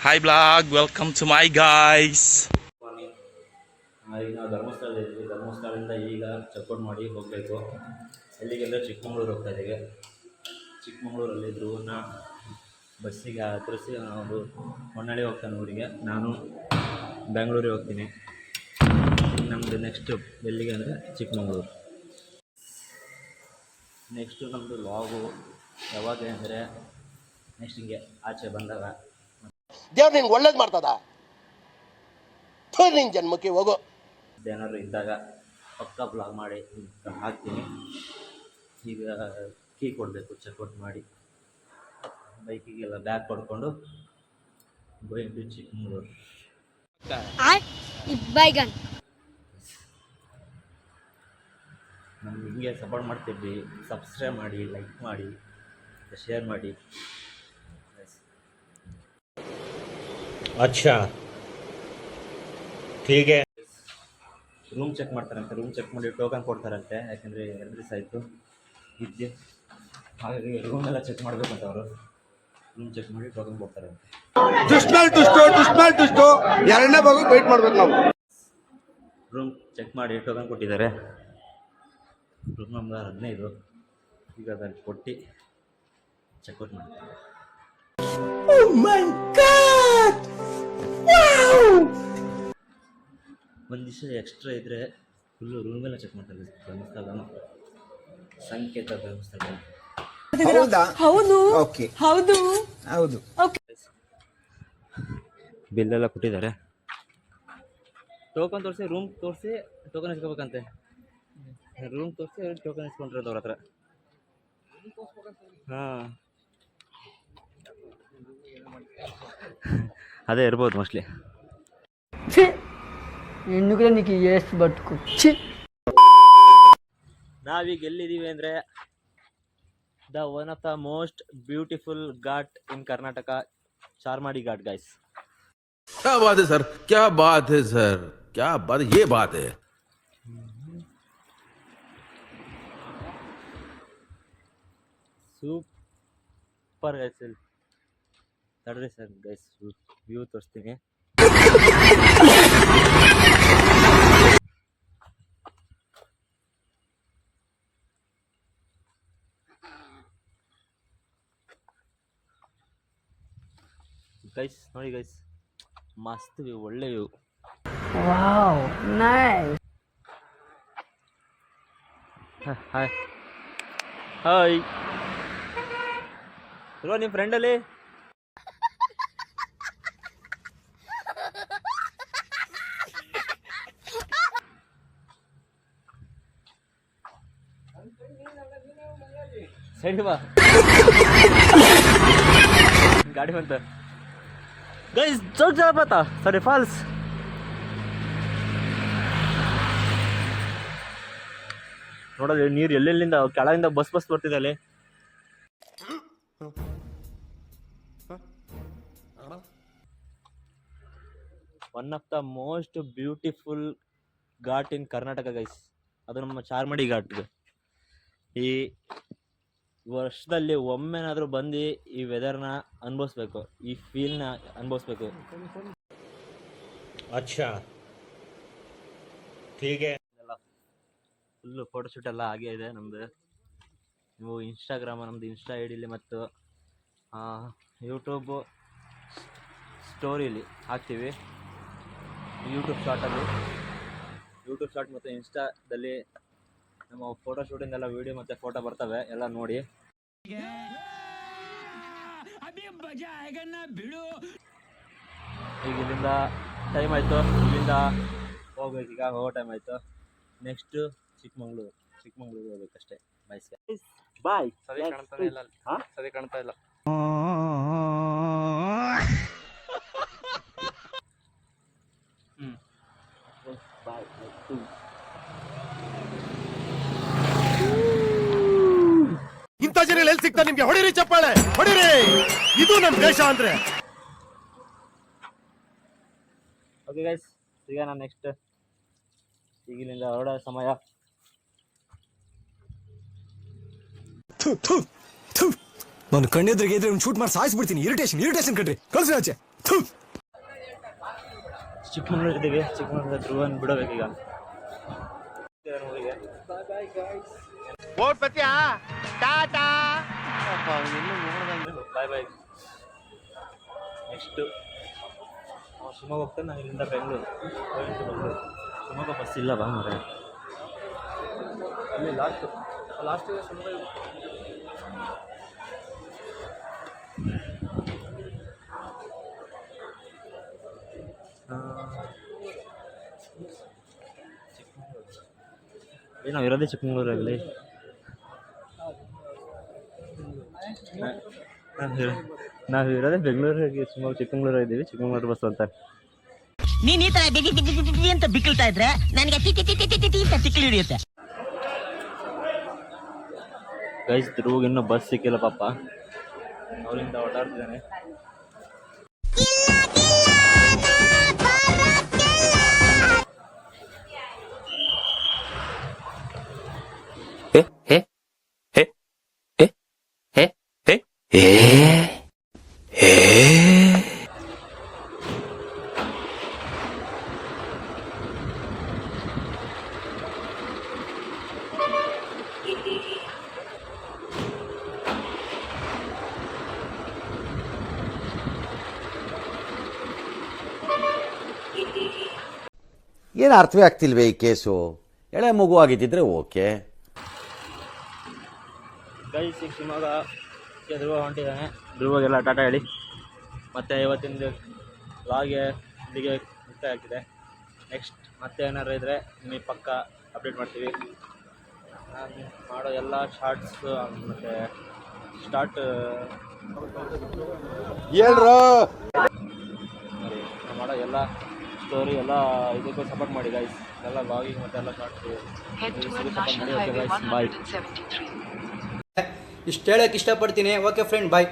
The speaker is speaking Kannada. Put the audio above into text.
Hi vlog, welcome to my guys. ಈಗ ನಾವು ಧರ್ಮಸ್ಥಳದಲ್ಲಿದ್ವಿ. ಧರ್ಮಸ್ಥಳದಿಂದ ಈಗ ಚೆಕ್ಔಟ್ ಮಾಡಿ ಹೋಗಬೇಕು. ಎಲ್ಲಿಗೆಂದರೆ ಚಿಕ್ಕಮಂಗ್ಳೂರು ಹೋಗ್ತಾ ಇದ್ದೀವಿ. ಚಿಕ್ಕಮಂಗ್ಳೂರಲ್ಲಿ ಧ್ರುವನ ಬಸ್ಸಿಗೆ ಹತ್ತಿಸಿ ನಾವು ಹೊನ್ನಾಳಿ ಹೋಗ್ತಾನೆ ಊರಿಗೆ. ನಾನು ಬೆಂಗಳೂರಿಗೆ ಹೋಗ್ತೀನಿ. ನಮ್ಮದು ನೆಕ್ಸ್ಟು ಎಲ್ಲಿಗೆ ಅಂದರೆ ಚಿಕ್ಕಮಂಗ್ಳೂರು. ನೆಕ್ಸ್ಟು ನಮ್ಮದು ಲಾಗು ಯಾವಾಗ ಅಂದರೆ ನೆಕ್ಸ್ಟ್ ಹಿಂಗೆ ಆಚೆ ಬಂದಾಗ ದೇವ್ರು ನಿಂಗೆ ಒಳ್ಳೇದು ಮಾಡ್ತದ, ನಿನ್ನ ಜನ್ಮಕ್ಕೆ ಹೋಗೋ. ಏನಾದ್ರು ಇದ್ದಾಗ ಪಕ್ಕಾ ಬ್ಲಾಗ್ ಮಾಡಿ ಹಾಕ್ತೀನಿ. ಈಗ ಕೀ ಕೊಡಬೇಕು, ಚೆಕ್ಔಟ್ ಮಾಡಿ ಬೈಕಿಗೆಲ್ಲ ಬ್ಯಾಗ್ ಕೊಡ್ಕೊಂಡು ಗೋಯಿಂಗ್ ಟು ಚಿಕ್ಕಮಂಗ್ಳೂರು. ನಮ್ಗೆ ಹಿಂಗೆ ಸಪೋರ್ಟ್ ಮಾಡ್ತಿದ್ವಿ. ಸಬ್ಸ್ಕ್ರೈಬ್ ಮಾಡಿ, ಲೈಕ್ ಮಾಡಿ, ಶೇರ್ ಮಾಡಿ. अच्छा ठीक है. ರೂಮ್ ಚೆಕ್ ಮಾಡ್ತಾರಂತೆ. ರೂಮ್ ಚೆಕ್ ಮಾಡಿ ಟೋಕನ್ ಕೊಡ್ತಾರಂತೆ. ಯಾಕೆಂದರೆ 2 ದಿವಸ ಆಯಿತು ಇದ್ದೆ, ಹಾಗಾಗಿ ರೂಮೆಲ್ಲ ಚೆಕ್ ಮಾಡಬೇಕಂತ ಅವರು. ರೂಮ್ ಚೆಕ್ ಮಾಡಿ ಟೋಕನ್ ಕೊಡ್ತಾರಂತೆ. ಎರಡನೇ ಭಾಗ ವೆಯ್ಟ್ ಮಾಡ್ಬೇಕು ನಾವು. ರೂಮ್ ಚೆಕ್ ಮಾಡಿ ಟೋಕನ್ ಕೊಟ್ಟಿದ್ದಾರೆ. Room number 15. ಈಗ ಅದನ್ನು ಕೊಟ್ಟು ಚೆಕ್ಔಟ್ ಮಾಡ್ತಾರೆ. ಒಂದು ದಿವಸ ಎಕ್ಸ್ಟ್ರಾ ಇದ್ದರೆ ಫುಲ್ಲು ರೂಮೆಲ್ಲ ಚೆಕ್ ಮಾಡ್ತಾರೆ. ಧರ್ಮಸ್ಥಳ ಸಂಕೇತ ಧರ್ಮಸ್ಥಳ. ಹೌದು ಹೌದು ಹೌದು. ಬಿಲ್ಲೆಲ್ಲ ಕೊಟ್ಟಿದ್ದಾರೆ. ಟೋಕನ್ ತೋರಿಸಿ, ರೂಮ್ ತೋರಿಸಿ ಟೋಕನ್ ಇಸ್ಕೋಬೇಕಂತೆ. ರೂಮ್ ತೋರಿಸಿ ಟೋಕನ್ ಇಸ್ಕೊಂಡಿರೋದು ಅವ್ರ ಹತ್ರ. ಹಾಂ, ಅದೇ ಇರ್ಬೋದು ಮೋಸ್ಟ್ಲಿ. ನಾವೀಗ ಎಲ್ಲಿದ್ದೀವಿ ಅಂದರೆ one of the most beautiful ghat in Karnataka, Charmadi ghat guys. क्या बात है सर, क्या बात है सर, क्या बात, ये बात है. Super guys. ತಡ್ರಿ ಸರ್ ಗೈಸ್, ವ್ಯೂ ತೋರಿಸ್ತೀನಿ. ಗೈಸ್ ನೋಡಿ ಗೈಸ್, ಮಸ್ತ್ ವ್ಯೂ, ಒಳ್ಳೆ view. Wow, nice. Hi hi bro, ನಿಮ್ಮ ಫ್ರೆಂಡಲ್ಲಿ ಸೈಡ್ ಬಾ, ಗಾಡಿ ಬಂತ ಗೈಸ್. ಜೋಗ್ ಜಲಪಾತ, ಸಾರಿ ಫಾಲ್ಸ್. ನೋಡೋದು ನೀರು ಎಲ್ಲೆಲ್ಲಿಂದ ಕೆಳಗಿಂದ ಬಸ್ ಬರ್ತಿದೆ ಅಲ್ಲಿ. One of the most beautiful ghat in Karnataka guys. ಅದು ನಮ್ಮ ಚಾರ್ಮಾಡಿ ಘಾಟ್. ಈ ವರ್ಷದಲ್ಲಿ ಒಮ್ಮೆನಾದರೂ ಬಂದು ಈ ವೆದರ್ನ ಅನುಭವಿಸ್ಬೇಕು, ಈ ಫೀಲ್ನ ಅನುಭವಿಸ್ಬೇಕು. अच्छा ठीक है. ಎಲ್ಲ ಫುಲ್ಲು ಫೋಟೋಶೂಟ್ ಎಲ್ಲ ಆಗೇ ಇದೆ ನಮ್ಮದು. ನೀವು ನಮ್ಮದು ಇನ್ಸ್ಟಾ ಐ ಡಿಲಿ ಮತ್ತು ಯೂಟ್ಯೂಬ್ ಸ್ಟೋರಿಲಿ ಹಾಕ್ತೀವಿ. ಯೂಟ್ಯೂಬ್ ಶಾರ್ಟ್ ಮತ್ತು ಇನ್ಸ್ಟಾದಲ್ಲಿ ನಮ್ಮ ಫೋಟೋಶೂಟಿಂದೆಲ್ಲ ವೀಡಿಯೋ ಮತ್ತು ಫೋಟೋ ಬರ್ತವೆ, ಎಲ್ಲ ನೋಡಿ. ಈಗ ಇಲ್ಲಿಂದ ಟೈಮ್ ಆಯಿತು, ಇಲ್ಲಿಂದ ಹೋಗ್ಬೇಕೀಗ, ಹೋಗೋ ಟೈಮ್ ಆಯಿತು. ನೆಕ್ಸ್ಟು ಚಿಕ್ಕಮಂಗ್ಳೂರು ಹೋಗ್ಬೇಕಷ್ಟೇ. ಬಾಯ್ ಬಾಯ್. ಸರಿ ಕಾಣ್ತಾನೆ ಇಲ್ಲ, ಸರಿ ಕಾಣ್ತಾ ಇಲ್ಲ. ಬಾಯ್. ಇಂಥ ಜನ ಎಲ್ಲಿ ಸಿಗ್ತಾರೆ ನಿಮ್ಗೆ? ಹೊಡಿರಿ ಚಪ್ಪಾಳೆ, ಹೊಡಿರಿ. ಇದು ನಮ್ಮ ದೇಶ ಅಂದ್ರೆ. ಓಕೆ ಗೈಸ್, ಈಗ ನಾನು ನೆಕ್ಸ್ಟ್ ಈಗಿನಿಂದ ಹೊರಡೋ ಸಮಯ. ನಾನು ಕಣ್ಣೆದ್ರಿಗೆ ಇದ್ರೆ ಶೂಟ್ ಮಾಡಿ ಸಾಯಿಸ್ಬಿಡ್ತೀನಿ. ಇರಿಟೇಷನ್ ಕಣ್ರಿ, ಕಳ್ಸಿ ಆಚೆ. ಚಿಕ್ಕಮಂಗ್ಳೂರು ಇದ್ದೀವಿ. ಚಿಕ್ಕಮಂಗ್ಳೂರು ಧ್ರುವನ್ ಬಿಡಬೇಕೀಗ. ಬಾಯ್ ಬಾಯ್. ನೆಕ್ಸ್ಟು ಶಿವಮೊಗ್ಗ ಹೋಗ್ತಾನೆ. ನಾನು ಇಲ್ಲಿಂದ ಬೆಂಗಳೂರು ಶಿವಮೊಗ್ಗ ಬಸ್ ಇಲ್ಲ ಬಾ ಮರೆ. ಅಲ್ಲಿ ಲಾಸ್ಟ್ ಶಿವಮೊಗ್ಗ. ನಾವು ಇರೋದೇ ಚಿಕ್ಕಮಂಗ್ಳೂರಾಗಲಿ. ನಾವು ಇರೋದೇ ಬೆಂಗಳೂರಿಗೆ. ಚಿಕ್ಕಮಂಗ್ಳೂರು ಇದ್ದೀವಿ. ಚಿಕ್ಕಮಂಗ್ಳೂರು ಬಸ್ ಅಂತ. ನೀನ್ ಈ ತರ ಬಿಗಿ ಬಿಗಿ ಬಿಗಿ ಬಿಗಿ ಅಂತ ಬಿಕ್ಕಳ್ತಾ ಇದ್ರೆ ನನಗೆ ತಿಕ್ಕಿ ಹಿಡಿಯುತ್ತೆ. ಗೈಸ್, ಧ್ರುವಗೆ ಇನ್ನೂ ಬಸ್ ಸಿಕ್ಕಿಲ್ಲ ಪಾಪ. ಅವರಿಂದ ಓಡಾಡ್ತಿದ್ದಾನೆ. ಏನು ಅರ್ಥವೇ ಆಗ್ತಿಲ್ವೇ ಈ ಕೇಸು? ಎಳೆ ಮಗು ಆಗಿದ್ದಿದ್ರೆ ಓಕೆ. ಗೈಸ್, ಈಗ ಶಿವಮೊಗ್ಗ ಧ್ರುವ ಹೊಂಟಿದ್ದಾನೆ. ಧ್ರುವಗೆಲ್ಲ ಟಾಟಾ ಹೇಳಿ. ಮತ್ತು ಇವತ್ತಿನ ಲಾಗೆ ಇಲ್ಲಿಗೆ ಮುಕ್ತಾಯ ಆಗ್ತಿದೆ. ನೆಕ್ಸ್ಟ್ ಮತ್ತೆ ಏನಾದ್ರು ಇದ್ದರೆ ನಿಮಗೆ ಪಕ್ಕ ಅಪ್ಡೇಟ್ ಮಾಡ್ತೀವಿ. ನಾನು ಮಾಡೋ ಎಲ್ಲ ಶಾರ್ಟ್ಸು ಮತ್ತು ನಾನು ಮಾಡೋ ಎಲ್ಲ ಸ್ಟೋರಿ ಎಲ್ಲ ಇದಕ್ಕೂ ಸಪೋರ್ಟ್ ಮಾಡಿ ಗೈಸ್. ಎಲ್ಲ ಲಾಗಿಂಗ್ ಮತ್ತು ಎಲ್ಲ ಶಾರ್ಟ್ಸು ಸಪೋರ್ಟ್ ಮಾಡಿ. ಓಕೆ ಗೈಸ್, ಬಾಯ್. ಇಷ್ಟು ಹೇಳಕ್ಕೆ ಇಷ್ಟಪಡ್ತೀನಿ. ಓಕೆ ಫ್ರೆಂಡ್, ಬಾಯ್.